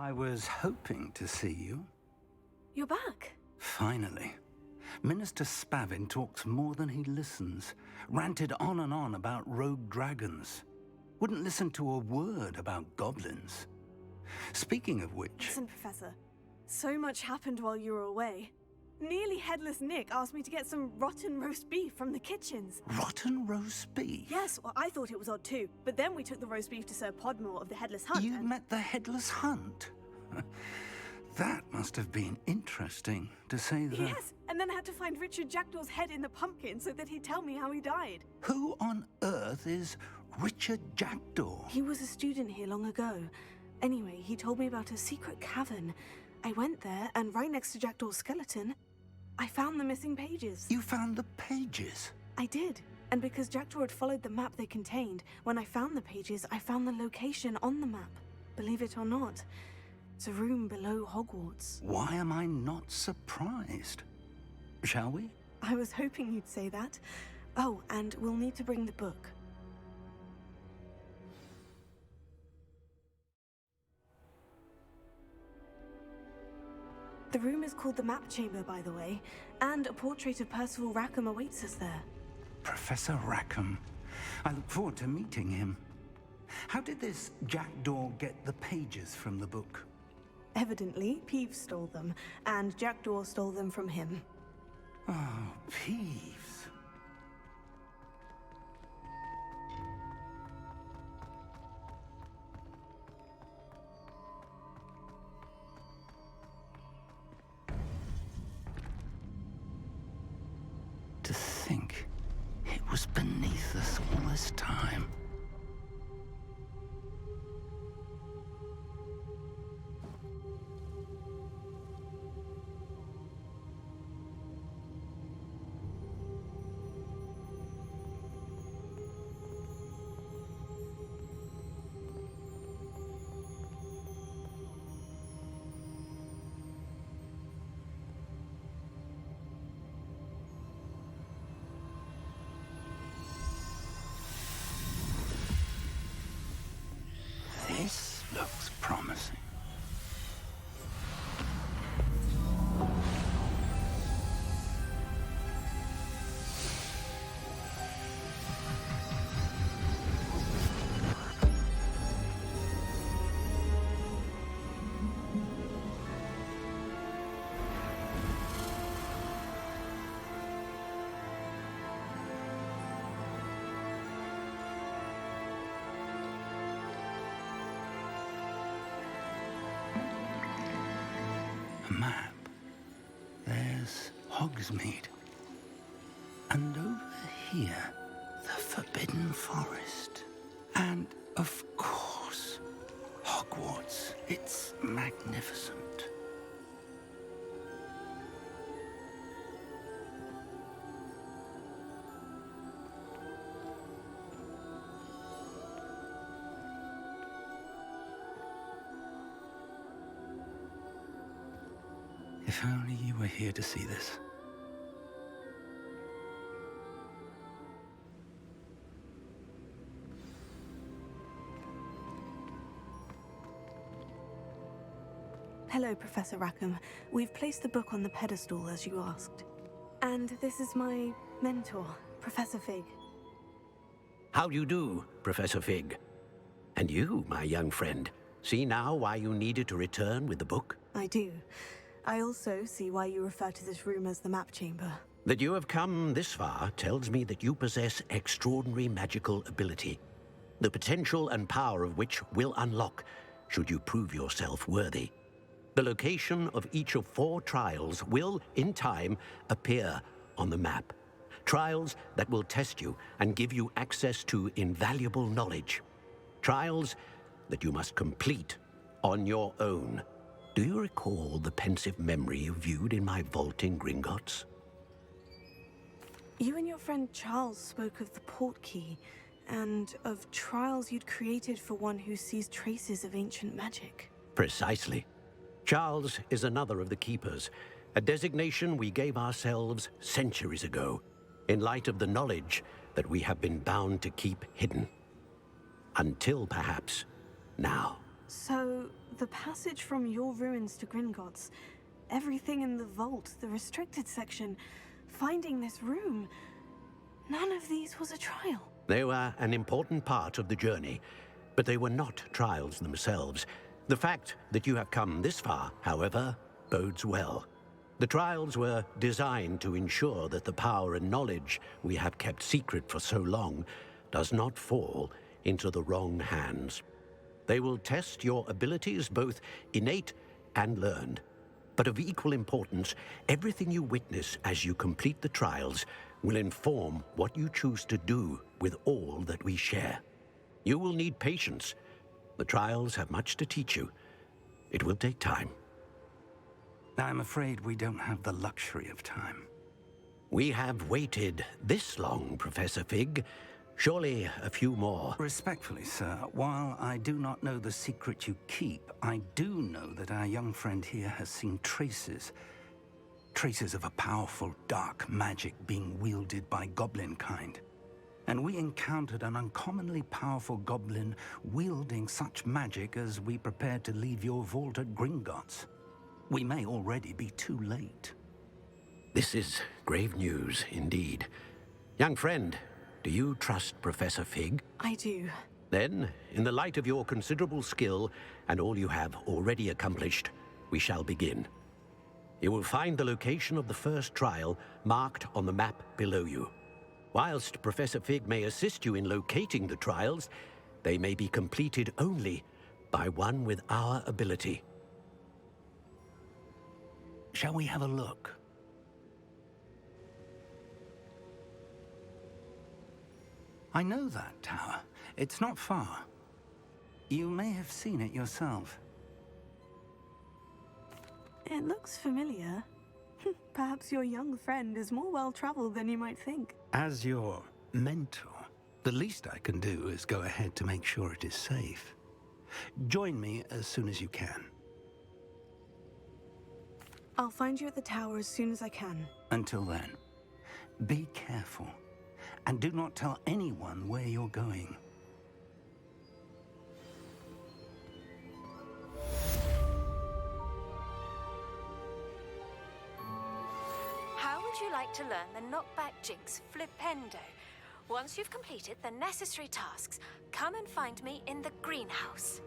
I was hoping to see you. You're back. Finally. Minister Spavin talks more than he listens. Ranted on and on about rogue dragons. Wouldn't listen to a word about goblins. Speaking of which... Listen, Professor. So much happened while you were away. Nearly Headless Nick asked me to get some rotten roast beef from the kitchens. Rotten roast beef? Yes, well, I thought it was odd too. But then we took the roast beef to Sir Podmore of the Headless Hunt. You met the Headless Hunt? That must have been interesting, to say the... Yes, and then I had to find Richard Jackdaw's head in the pumpkin so that he'd tell me how he died. Who on earth is Richard Jackdaw? He was a student here long ago. Anyway, he told me about a secret cavern. I went there, and right next to Jackdaw's skeleton, I found the missing pages. You found the pages? I did. And because Jackdaw had followed the map they contained, when I found the pages, I found the location on the map. Believe it or not, it's a room below Hogwarts. Why am I not surprised? Shall we? I was hoping you'd say that. Oh, and we'll need to bring the book. The room is called the Map Chamber, by the way, and a portrait of Percival Rackham awaits us there. Professor Rackham. I look forward to meeting him. How did this Jackdaw get the pages from the book? Evidently, Peeves stole them, and Jackdaw stole them from him. Oh, Peeves. To think it was beneath us all this time. This looks promising. Map. There's Hogsmeade. And over here, the Forbidden Forest. And, of course, Hogwarts. It's magnificent. If only you were here to see this. Hello, Professor Rackham. We've placed the book on the pedestal, as you asked. And this is my mentor, Professor Fig. How do you do, Professor Fig? And you, my young friend, see now why you needed to return with the book? I do. I also see why you refer to this room as the Map Chamber. That you have come this far tells me that you possess extraordinary magical ability, the potential and power of which will unlock should you prove yourself worthy. The location of each of 4 trials will, in time, appear on the map. Trials that will test you and give you access to invaluable knowledge. Trials that you must complete on your own. Do you recall the pensive memory you viewed in my vault in Gringotts? You and your friend Charles spoke of the portkey, and of trials you'd created for one who sees traces of ancient magic. Precisely. Charles is another of the Keepers, a designation we gave ourselves centuries ago, in light of the knowledge that we have been bound to keep hidden. Until, perhaps, now. So, the passage from your ruins to Gringotts, everything in the vault, the restricted section, finding this room, none of these was a trial. They were an important part of the journey, but they were not trials themselves. The fact that you have come this far, however, bodes well. The trials were designed to ensure that the power and knowledge we have kept secret for so long does not fall into the wrong hands. They will test your abilities, both innate and learned. But of equal importance, everything you witness as you complete the trials will inform what you choose to do with all that we share. You will need patience. The trials have much to teach you. It will take time. I'm afraid we don't have the luxury of time. We have waited this long, Professor Fig. Surely a few more. Respectfully, sir, while I do not know the secret you keep, I do know that our young friend here has seen traces of a powerful dark magic being wielded by goblin kind. And we encountered an uncommonly powerful goblin wielding such magic as we prepared to leave your vault at Gringotts. We may already be too late. This is grave news indeed. Young friend, do you trust Professor Fig? I do. Then, in the light of your considerable skill and all you have already accomplished, we shall begin. You will find the location of the first trial marked on the map below you. Whilst Professor Fig may assist you in locating the trials, they may be completed only by one with our ability. Shall we have a look? I know that tower. It's not far. You may have seen it yourself. It looks familiar. Perhaps your young friend is more well-traveled than you might think. As your mentor, the least I can do is go ahead to make sure it is safe. Join me as soon as you can. I'll find you at the tower as soon as I can. Until then, be careful, and do not tell anyone where you're going. How would you like to learn the knockback jinx flipendo? Once you've completed the necessary tasks, come and find me in the greenhouse.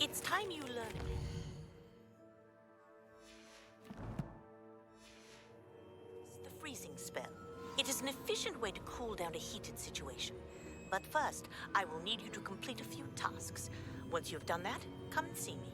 It's time you learn. The freezing spell. It is an efficient way to cool down a heated situation. But first, I will need you to complete a few tasks. Once you've done that, come and see me.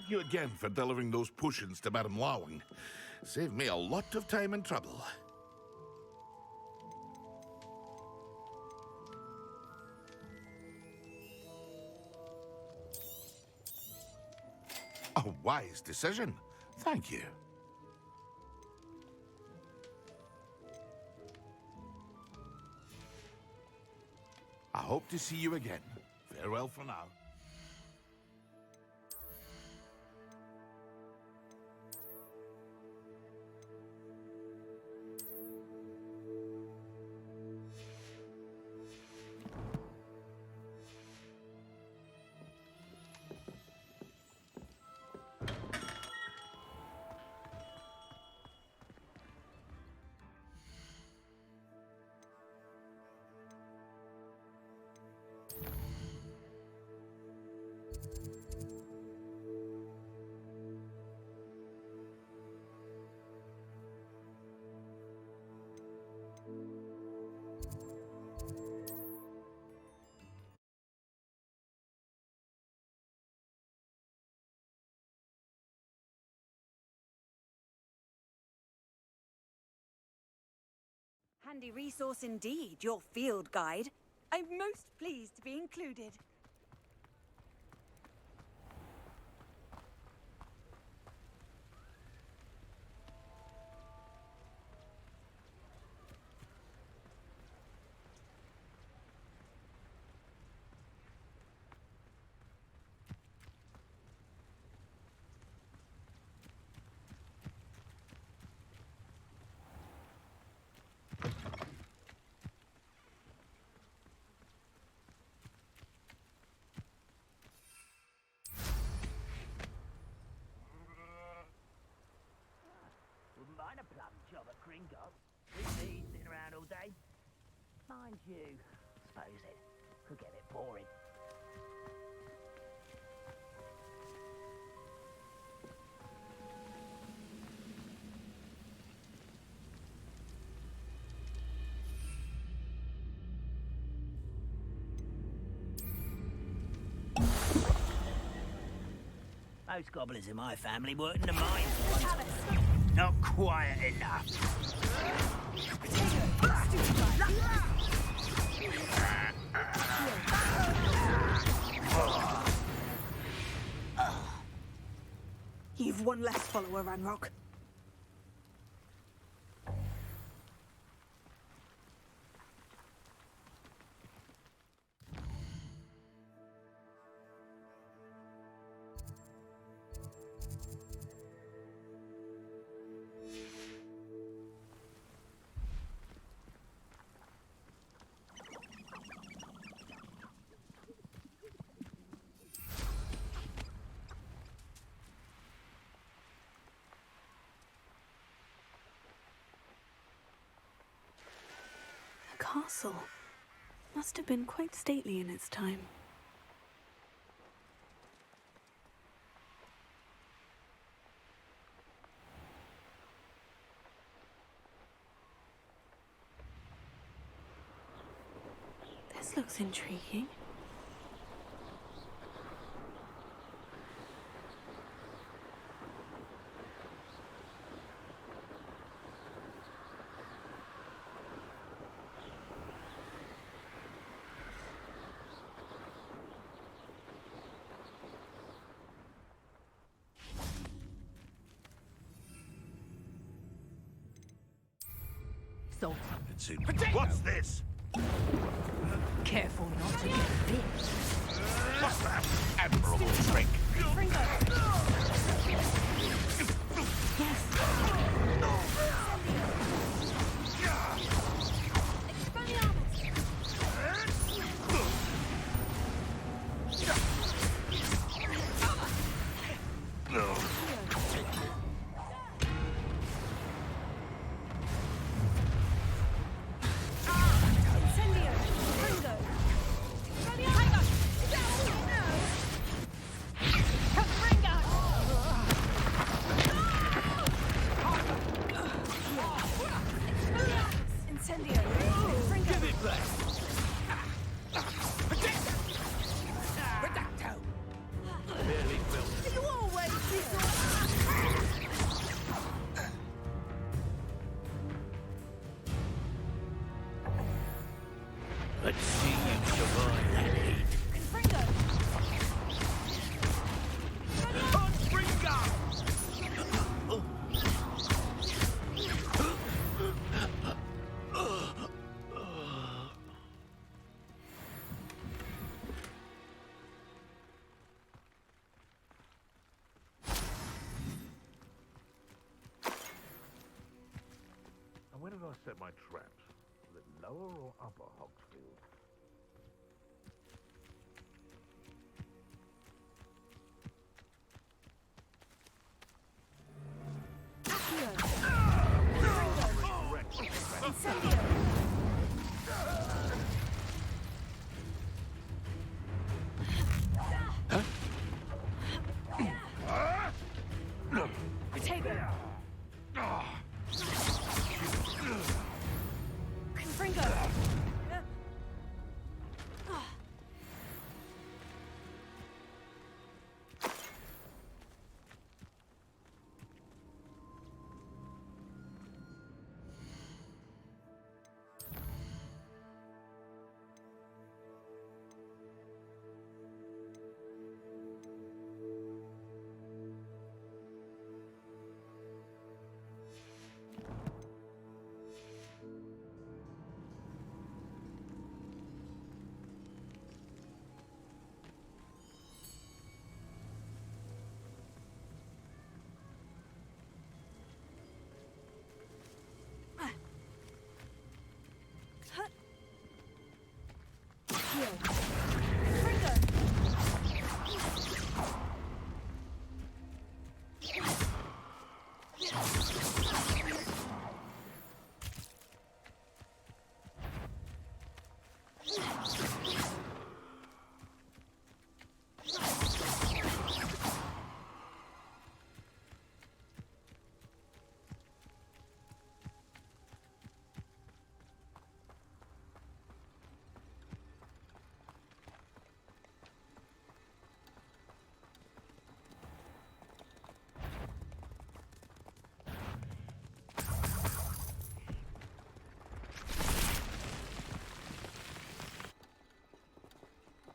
you again for delivering those potions to Madame Lawing. Saved me a lot of time and trouble. A wise decision. Thank you. I hope to see you again. Farewell for now. Handy resource indeed, your field guide. I'm most pleased to be included. Wouldn't mind a plum job at Gringotts. Who's he sitting around all day? Mind you, suppose it could get a bit boring. Most goblins in my family work in the mines for once. Not quiet enough. You've one less follower, Ranrock. The castle must have been quite stately in its time. This looks intriguing. Salt. What's this? Careful not to get bit. What's that? Admirable trick. set my traps? Was it lower or upper Hogsfield?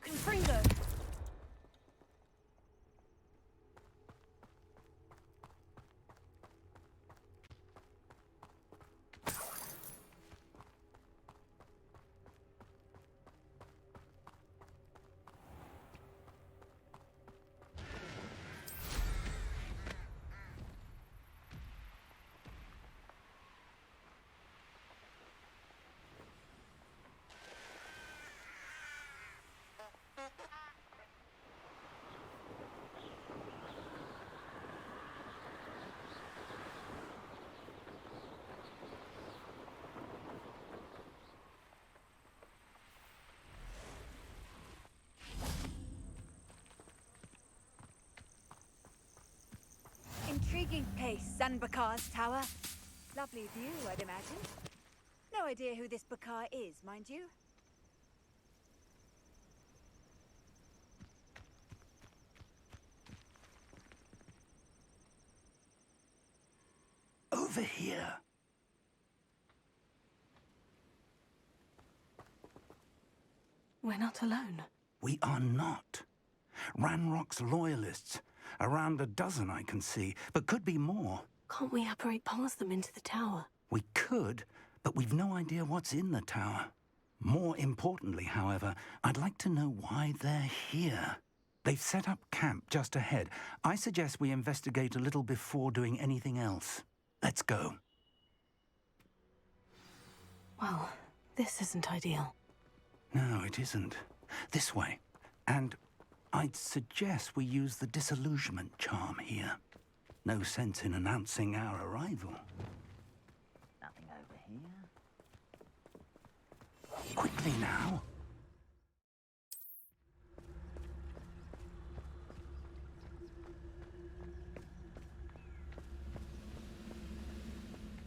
Confringo! Intriguing place, Zanbakar's tower. Lovely view, I'd imagine. No idea who this Bakar is, mind you. Over here. We're not alone. We are not. Ranrock's loyalists. Around a dozen I can see, but could be more. Can't we apparate past them into the tower? We could, but we've no idea what's in the tower. More importantly, however, I'd like to know why they're here. They've set up camp just ahead. I suggest we investigate a little before doing anything else. Let's go. Well, this isn't ideal. No, it isn't. This way. And I'd suggest we use the disillusionment charm here. No sense in announcing our arrival. Nothing over here. Quickly now.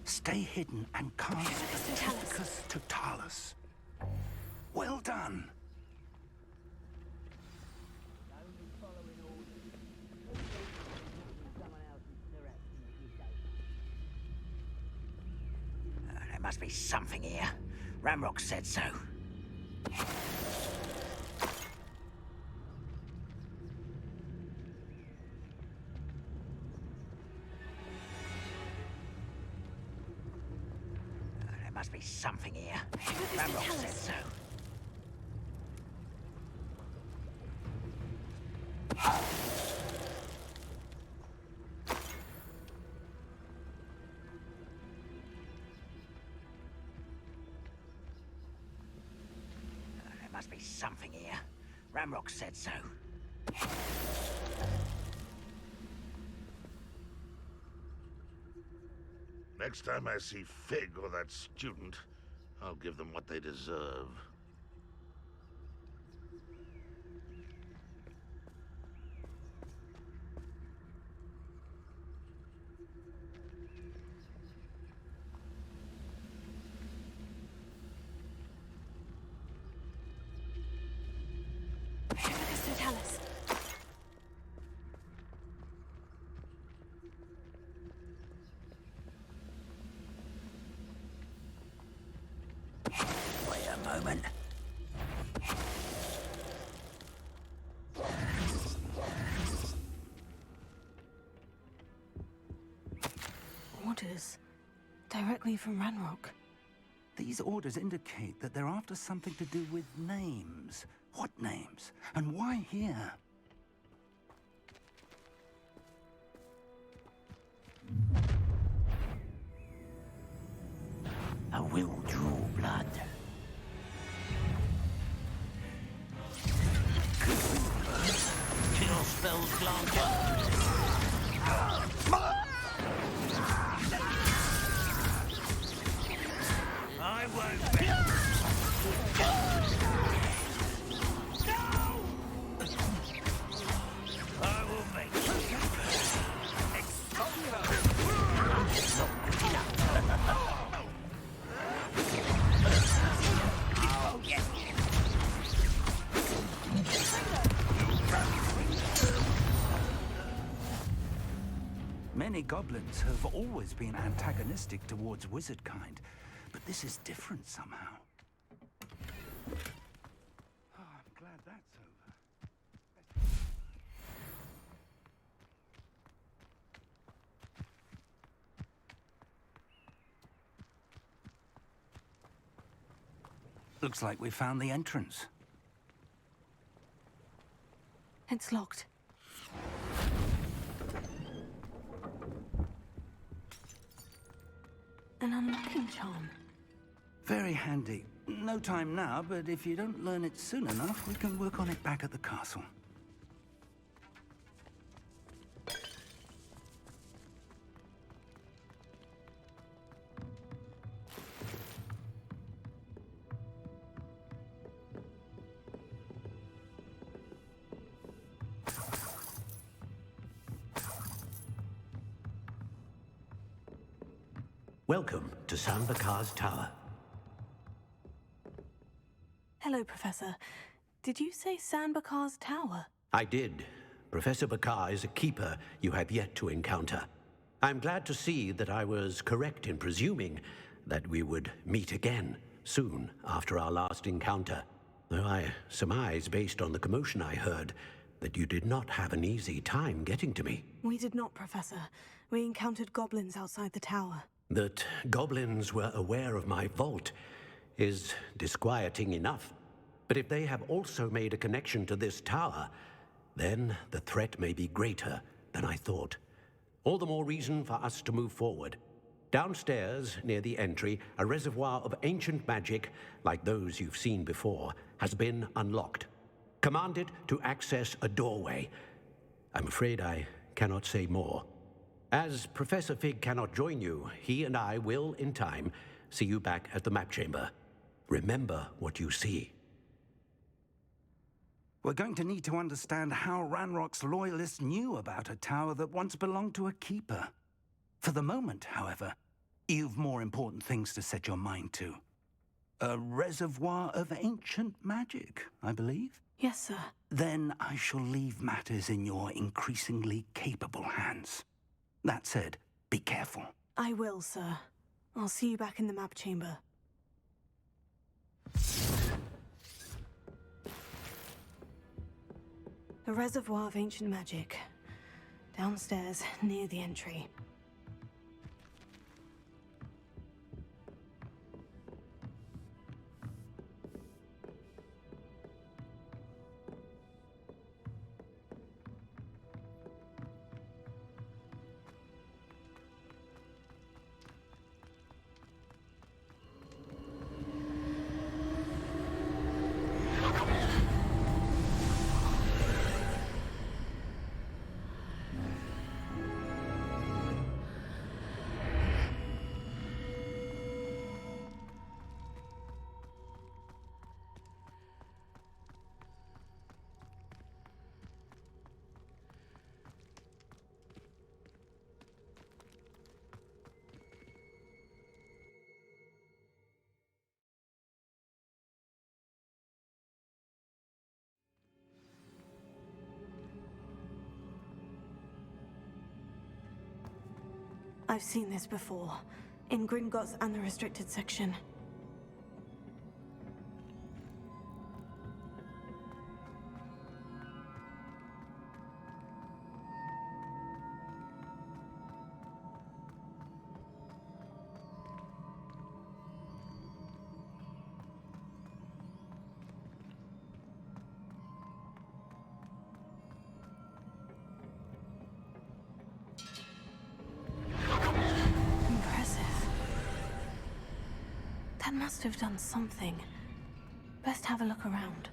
Stay hidden and cast Epicus Totalis. Well done. Only following orders. Someone else's direction if you don't. There must be something here. Ramrock said so. There must be something here. Ramrock said so. Must be something here. Ramrock said so. Next time I see Fig or that student, I'll give them what they deserve. Totalis. Wait a moment. Orders. Directly from Ranrock. These orders indicate that they're after something to do with names. What names? And why here? A will draw blood. Kill spells glancer. I won't be. I will make you. Oh, yes. Many goblins have always been antagonistic towards wizard kind, but this is different somehow. Oh, I'm glad that's over. Looks like we found the entrance. It's locked. An unlocking charm. Very handy. No time now, but if you don't learn it soon enough, we can work on it back at the castle. Welcome to San Bakar's Tower. Hello, Professor. Did you say San Bakar's tower? I did. Professor Bakar is a keeper you have yet to encounter. I'm glad to see that I was correct in presuming that we would meet again soon after our last encounter. Though I surmise, based on the commotion I heard, that you did not have an easy time getting to me. We did not, Professor. We encountered goblins outside the tower. That goblins were aware of my vault is disquieting enough. But if they have also made a connection to this tower, then the threat may be greater than I thought. All the more reason for us to move forward. Downstairs, near the entry, a reservoir of ancient magic, like those you've seen before, has been unlocked. Commanded to access a doorway. I'm afraid I cannot say more. As Professor Fig cannot join you, he and I will, in time, see you back at the map chamber. Remember what you see. We're going to need to understand how Ranrock's loyalists knew about a tower that once belonged to a keeper. For the moment, however, you've more important things to set your mind to. A reservoir of ancient magic, I believe? Yes, sir. Then I shall leave matters in your increasingly capable hands. That said, be careful. I will, sir. I'll see you back in the map chamber. A reservoir of ancient magic. Downstairs, near the entry. I've seen this before, in Gringotts and the restricted section. That must have done something. Best have a look around.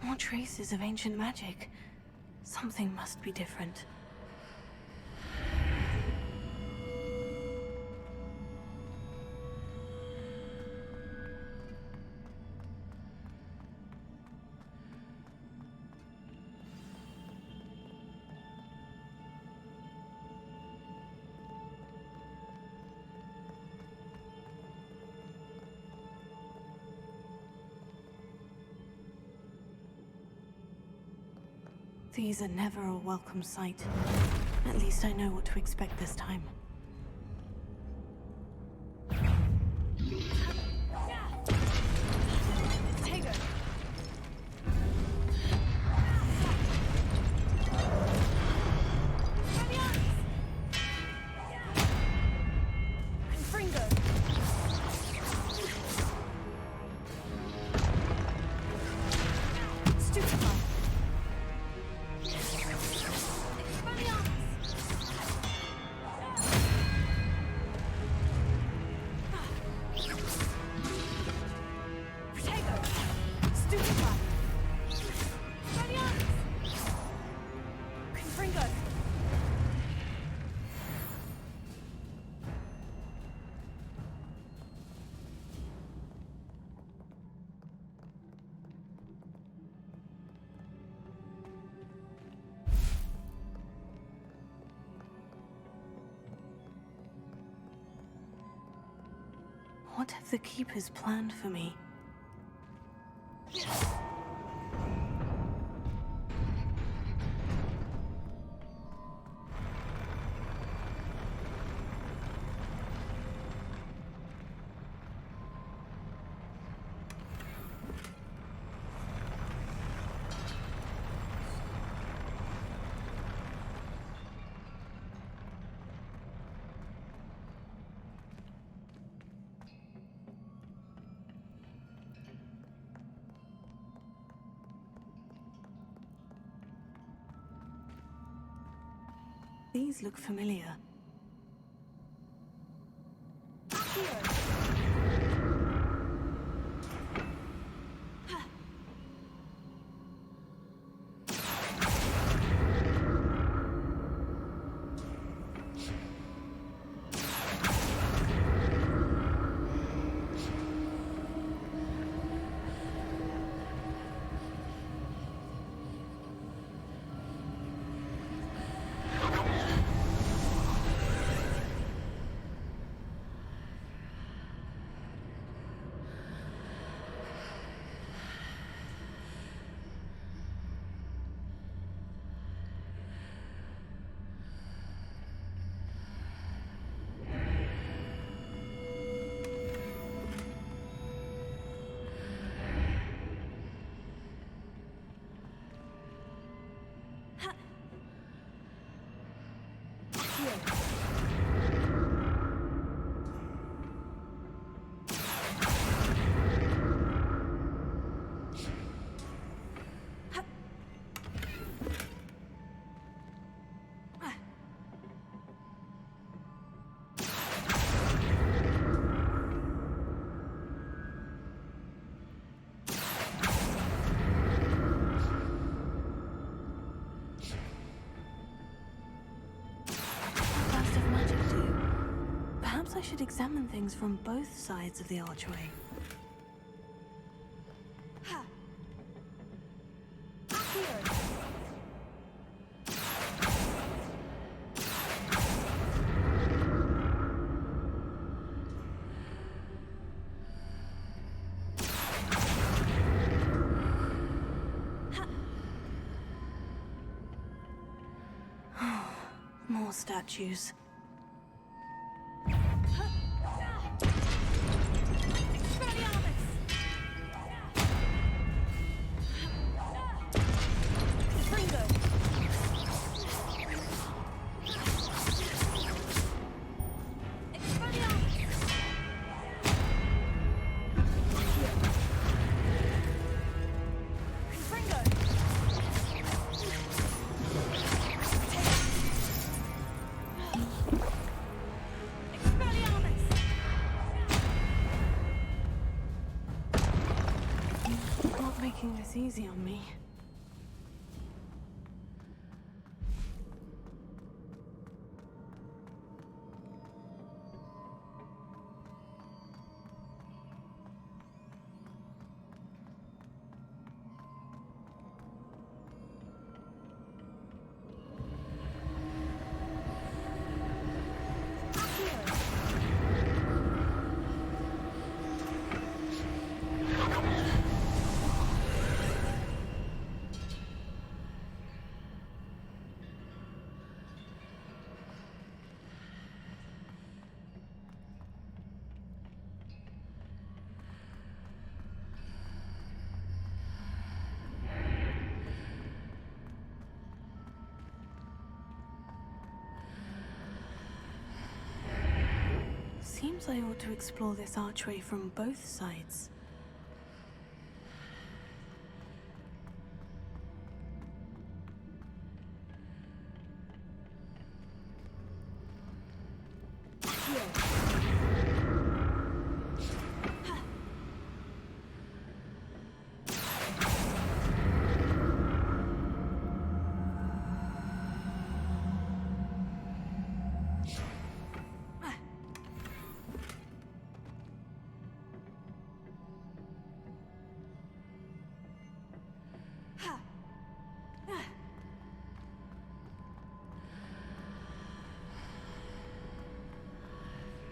More traces of ancient magic. Something must be different. These are never a welcome sight. At least I know what to expect this time. What have the Keepers planned for me? These look familiar. Burst of magic do? Perhaps I should examine things from both sides of the archway. More statues. Not making this easy on me. Seems I ought to explore this archway from both sides.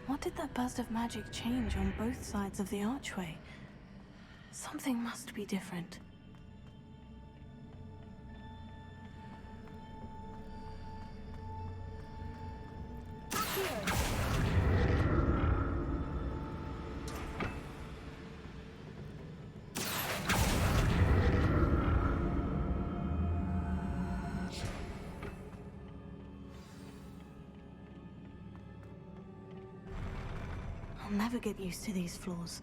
What did that burst of magic change on both sides of the archway? Something must be different. I'll never get used to these floors.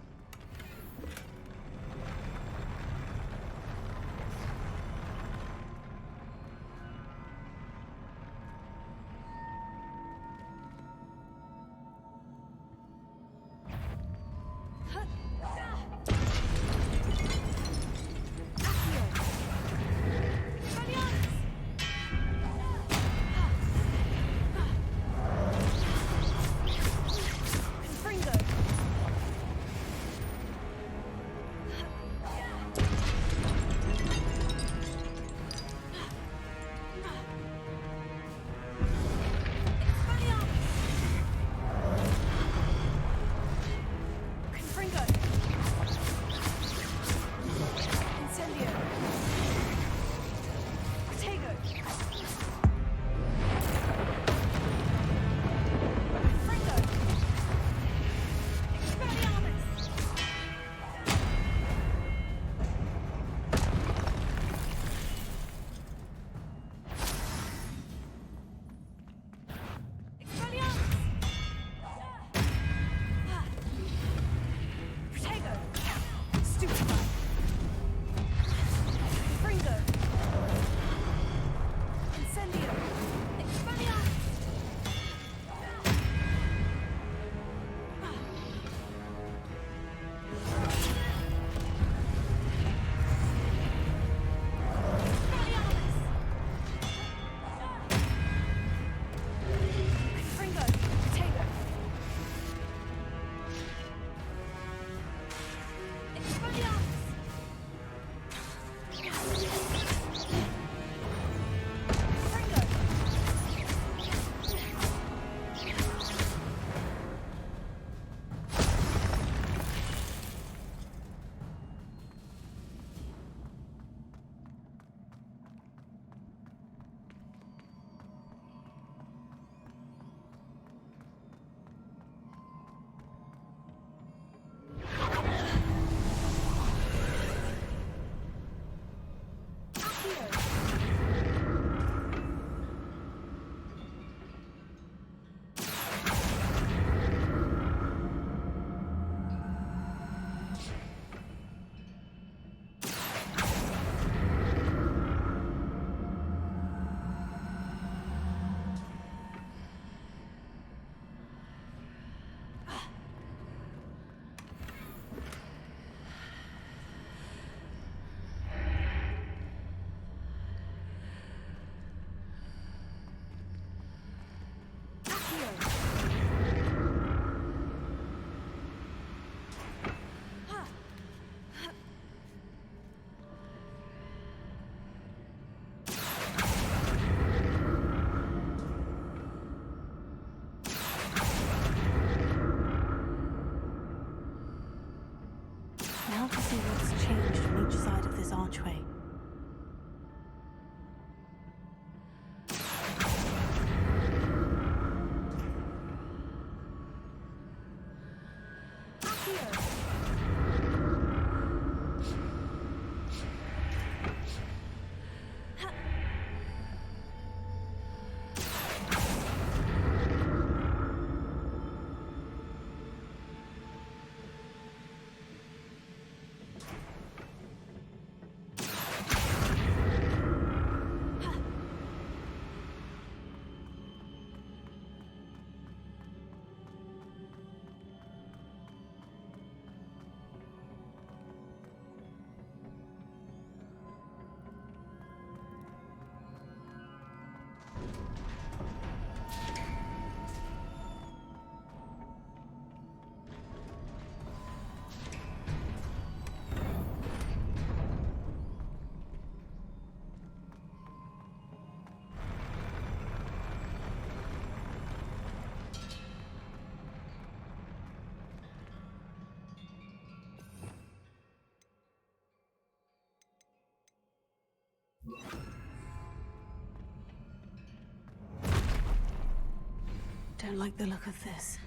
Don't like the look of this.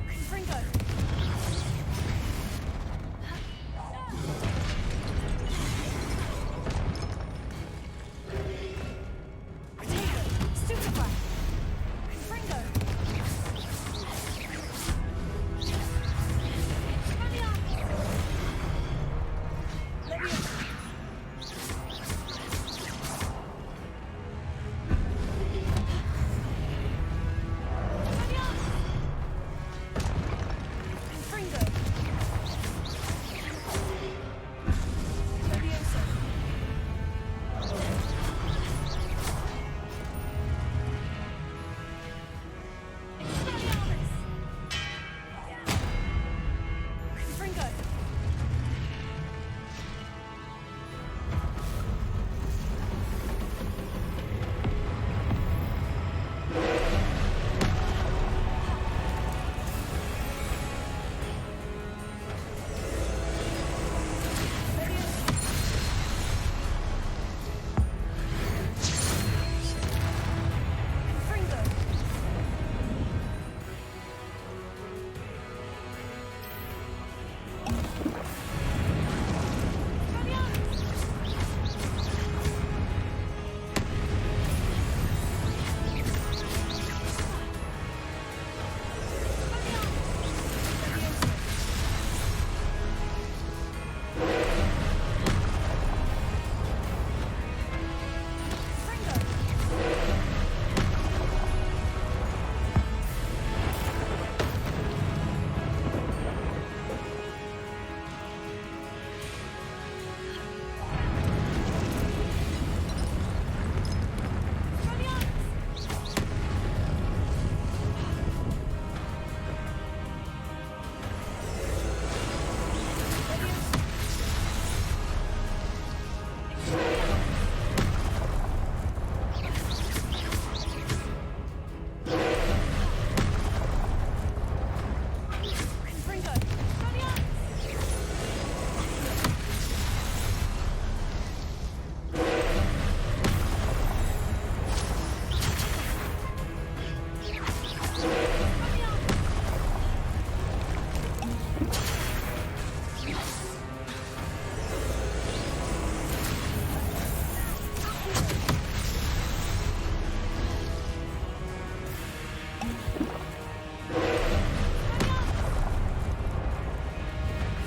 Confringo! Potato! Stupefy! Confringo! Leviosa! Confringo! Leviosa! Expelliarmus! Confringo! Confringo!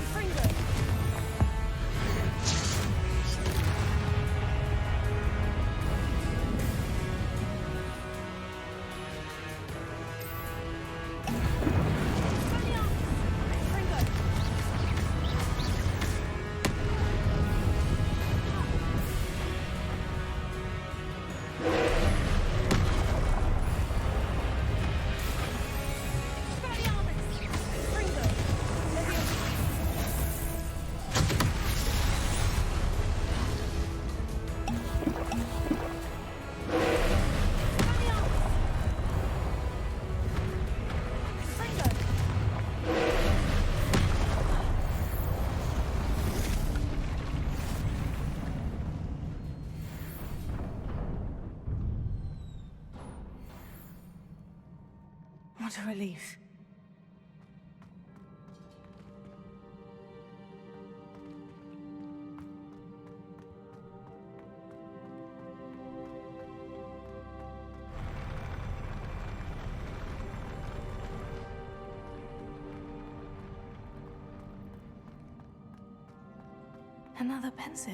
Confringo! Confringo! Confringo! Expelliarmus! Confringo! Leviosa! What a relief. Another pensive.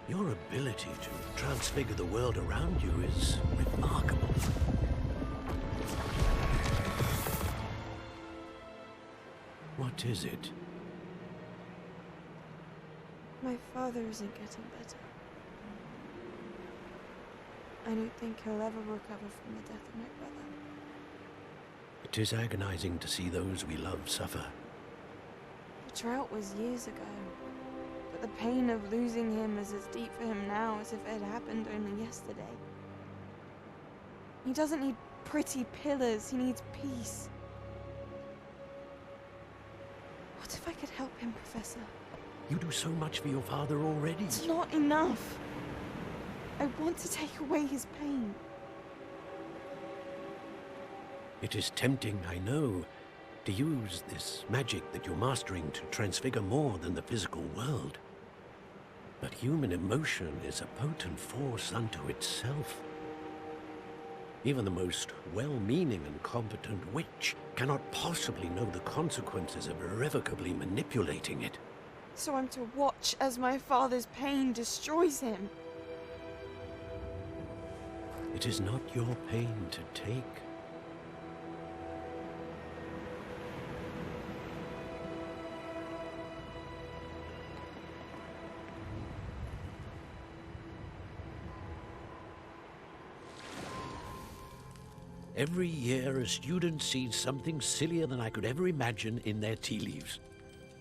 Your ability to transfigure the world around you is remarkable. What is it? My father isn't getting better. I don't think he'll ever recover from the death of my brother. It is agonizing to see those we love suffer. The drought was years ago, but the pain of losing him is as deep for him now as if it had happened only yesterday. He doesn't need pretty pillars, he needs peace. What if I could help him, Professor? You do so much for your father already. It's not enough. I want to take away his pain. It is tempting, I know, to use this magic that you're mastering to transfigure more than the physical world. But human emotion is a potent force unto itself. Even the most well-meaning and competent witch cannot possibly know the consequences of irrevocably manipulating it. So I'm to watch as my father's pain destroys him. It is not your pain to take. Every year, a student sees something sillier than I could ever imagine in their tea leaves.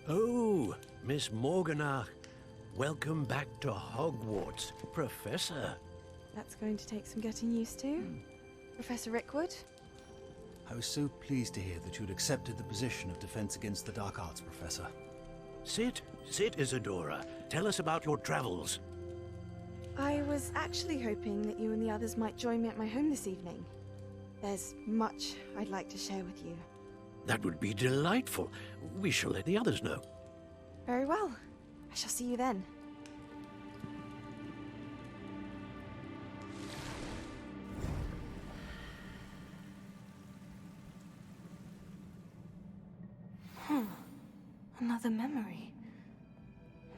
Oh, Miss Morganach, welcome back to Hogwarts, Professor. That's going to take some getting used to. Professor Rickwood? I was so pleased to hear that you'd accepted the position of Defense Against the Dark Arts, Professor. Sit, Isadora. Tell us about your travels. I was actually hoping that you and the others might join me at my home this evening. There's much I'd like to share with you. That would be delightful. We shall let the others know. Very well. I shall see you then. Another memory.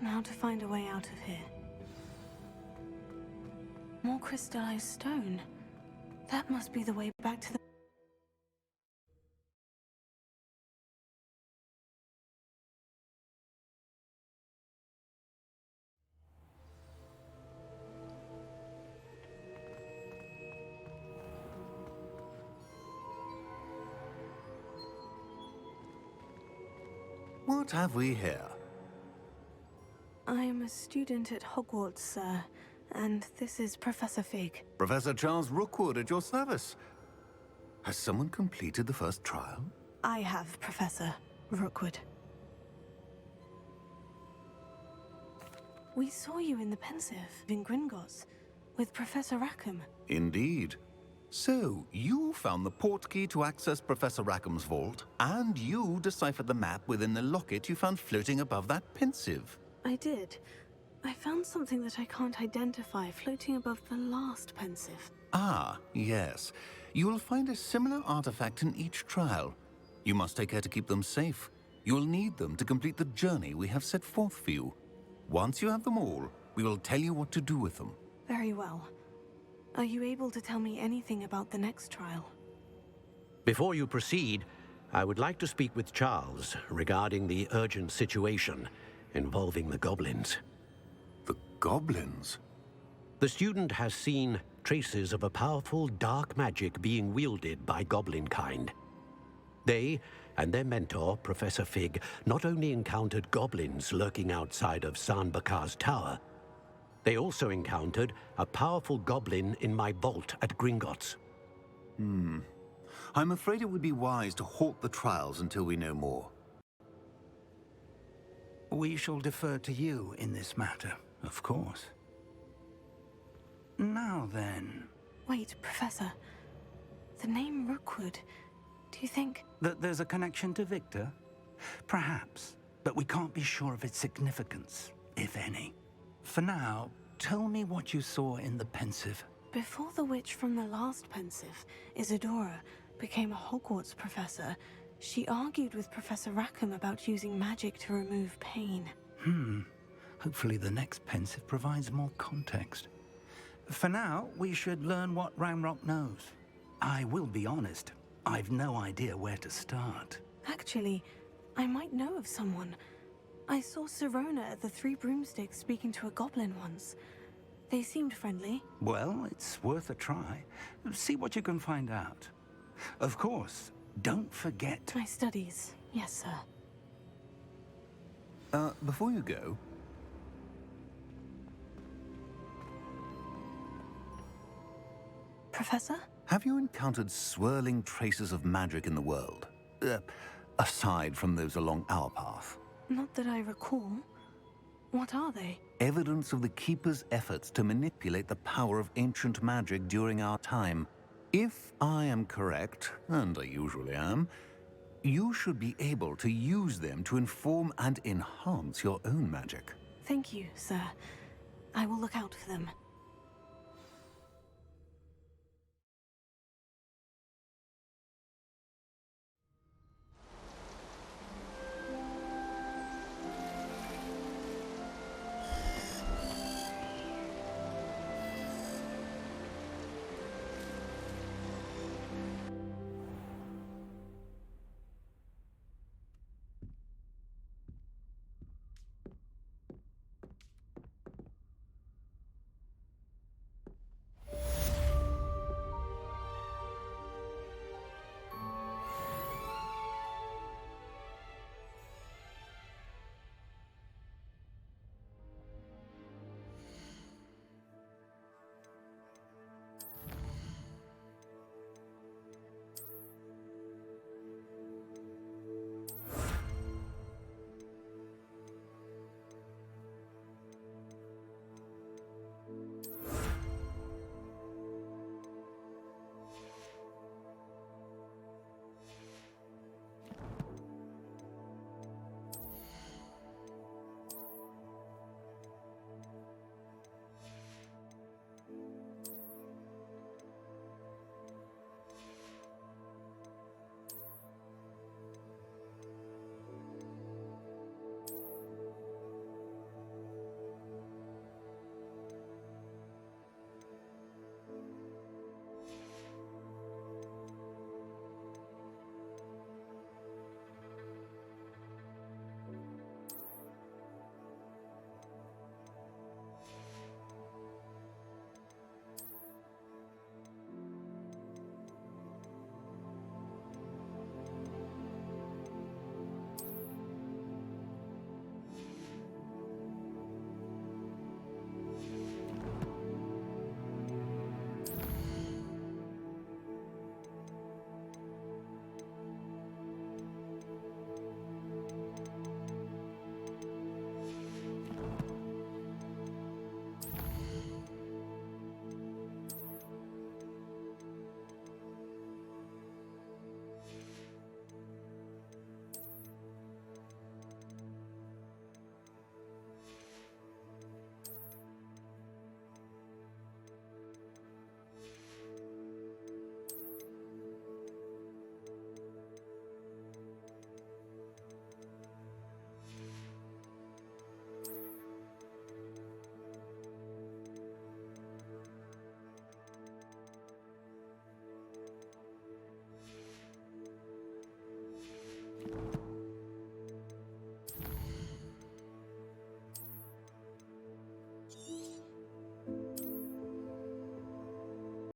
Now to find a way out of here. More crystallized stone. That must be the way back to the... What have we here? I am a student at Hogwarts, sir, and this is Professor Fig. Professor Charles Rookwood at your service. Has someone completed the first trial? I have, Professor Rookwood. We saw you in the Pensive in Gringotts with Professor Rackham. Indeed. So, you found the portkey to access Professor Rackham's vault, and you deciphered the map within the locket you found floating above that Pensive. I did. I found something that I can't identify floating above the last Pensive. Ah, yes. You will find a similar artifact in each trial. You must take care to keep them safe. You will need them to complete the journey we have set forth for you. Once you have them all, we will tell you what to do with them. Very well. Are you able to tell me anything about the next trial? Before you proceed, I would like to speak with Charles regarding the urgent situation involving the goblins. The goblins? The student has seen traces of a powerful dark magic being wielded by goblin kind. They and their mentor, Professor Fig, not only encountered goblins lurking outside of San Bakar's tower, they also encountered a powerful goblin in my vault at Gringotts. I'm afraid it would be wise to halt the trials until we know more. We shall defer to you in this matter, of course. Now then... Wait, Professor. The name Rookwood. Do you think... That there's a connection to Victor? Perhaps, but we can't be sure of its significance, if any. For now, tell me what you saw in the Pensive. Before the witch from the last Pensive, Isadora, became a Hogwarts professor, she argued with Professor Rackham about using magic to remove pain. Hopefully the next pensive provides more context. For now, we should learn what Ramrock knows. I will be honest, I've no idea where to start. Actually, I might know of someone. I saw Sirona at the Three Broomsticks speaking to a goblin once. They seemed friendly. Well, it's worth a try. See what you can find out. Of course, don't forget... My studies, yes, sir. Before you go... Professor? Have you encountered swirling traces of magic in the world? Aside from those along our path? Not that I recall. What are they? Evidence of the Keeper's efforts to manipulate the power of ancient magic during our time. If I am correct, and I usually am, you should be able to use them to inform and enhance your own magic. Thank you, sir. I will look out for them.